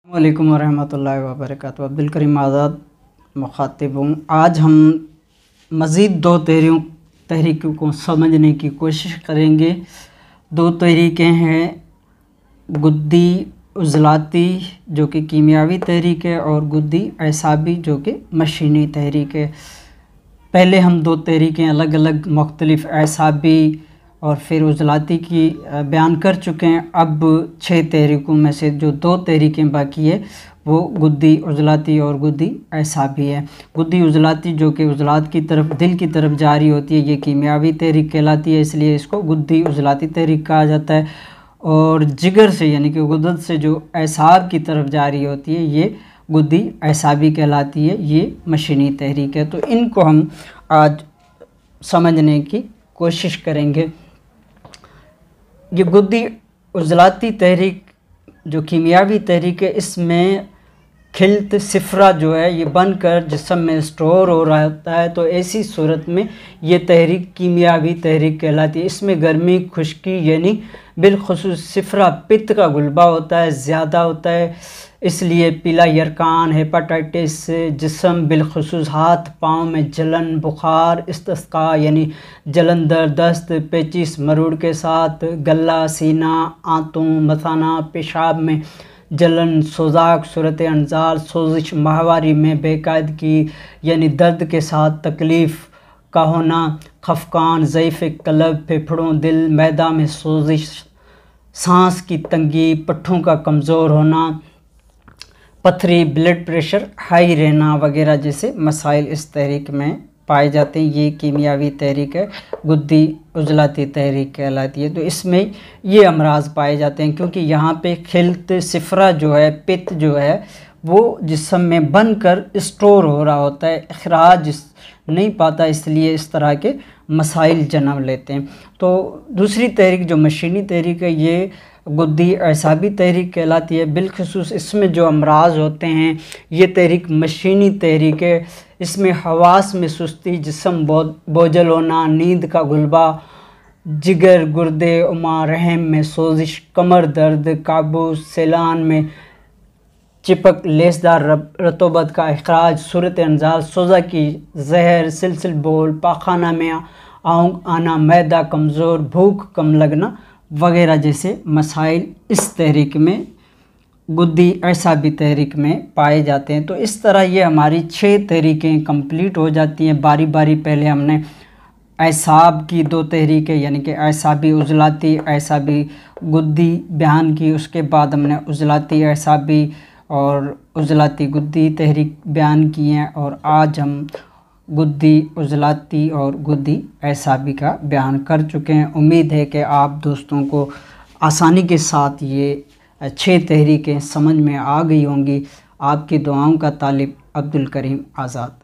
वालेकुम वरहमतुल्लाहि वबरकातुहू। अब्दुल करीम आज़ाद मुखातिब हूँ। आज हम मज़ीद दो तहरीकों को समझने की कोशिश करेंगे। दो तहरीकें हैं, गुद्दी उज़लाती जो कि कीमियावी तहरीक है और गुद्दी एसाबी जो कि मशीनी तहरीक है। पहले हम दो तहरीकें अलग अलग मुख्तलिफ़ एसाबी और फिर उज़लाती की बयान कर चुके हैं। अब 6 तहरीकों में से जो 2 तहरीकें बाकी है वो गुद्दी उज़लाती और गुद्दी एसाबी है। गुद्दी उज़लाती जो कि उज़लात की तरफ, दिल की तरफ जारी होती है, ये कीमियावी तहरीक कहलाती है, इसलिए इसको गुद्दी उज़लाती तहरीक कहा जाता है। और जिगर से यानी कि गुदद से जो एसाब की तरफ जारी होती है ये गुद्दी एसाबी कहलाती है, ये मशीनी तहरीक है। तो इनको हम आज समझने की कोशिश करेंगे। ये गुद्दी उज़लाती तहरीक जो कीमियावी तहरीक है, इसमें खिल्त सिफरा जो है ये बनकर जिस्म में स्टोर हो रहा होता है, तो ऐसी सूरत में ये तहरीक कीमियावी तहरीक कहलाती है। इसमें गर्मी, खुश्की यानी बिलखुसूस सिफरा पित्त का गुलबा होता है, ज़्यादा होता है, इसलिए पीला यरकान, हेपाटाइटिस, जिस्म बिलखुसूस हाथ पाँव में जलन, बुखार, इस्तिस्का यानी जलंधर, दस्त, पेचिश मरोड़ के साथ, गला, सीना, आंतों, मसाना, पेशाब में जलन, सोजाक, सूरत अंजाल, सोजिश, माहवारी में बेकायदगी यानी दर्द के साथ तकलीफ़ का होना, खफकान, ज़ईफ़ कलब, फेफड़ों, दिल, मैदा में सोजिश, सांस की तंगी, पट्ठों का कमज़ोर होना, पथरी, ब्लड प्रेशर हाई रहना वगैरह जैसे मसाइल इस तहरीक में पाए जाते हैं। ये कीमियावी तहरीक है, गुद्दी उज़लाती तहरीक कहलाती है। तो इसमें ये अमराज पाए जाते हैं क्योंकि यहाँ पे खिल्त सिफरा जो है, पित्त जो है वो जिस्म में बनकर स्टोर हो रहा होता है, इखराज नहीं पाता, इसलिए इस तरह के मसाइल जन्म लेते हैं। तो दूसरी तहरीक जो मशीनी तहरीक है ये गुद्दी एसाबी तहरीक कहलाती है। बिलखुसूस इसमें जो अमराज होते हैं ये तहरीक मशीनी तहरीक है। इसमें हवास में सुस्ती, जिस्म बोझल होना, नींद का गुलबा, जिगर, गुर्दे, उमा, रहम में सोजिश, कमर दर्द, काबू, सेलान में चिपक, लेसदार रतोबत का इखराज, सूरत अंजाल, सोजा की जहर, सिलसिल बोल, पाखाना में आना, मैदा कमज़ोर, भूख कम लगना वगैरह जैसे मसाइल इस तहरीक में, गुद्दी एसाबी तहरीक में पाए जाते हैं। तो इस तरह ये हमारी 6 तहरीकें कंप्लीट हो जाती हैं बारी बारी। पहले हमने एसाब की 2 तहरीकें यानी कि एसाबी उज़लाती, एसाबी गुद्दी बयान की, उसके बाद हमने उज़लाती एसाबी और उज़लाती गुद्दी तहरीक बयान की हैं, और आज हम गुद्दी उज़लाती और गुद्दी एसाबी का बयान कर चुके हैं। उम्मीद है कि आप दोस्तों को आसानी के साथ ये 6 तहरीकें समझ में आ गई होंगी। आपकी दुआओं का तालिब अब्दुल करीम आज़ाद।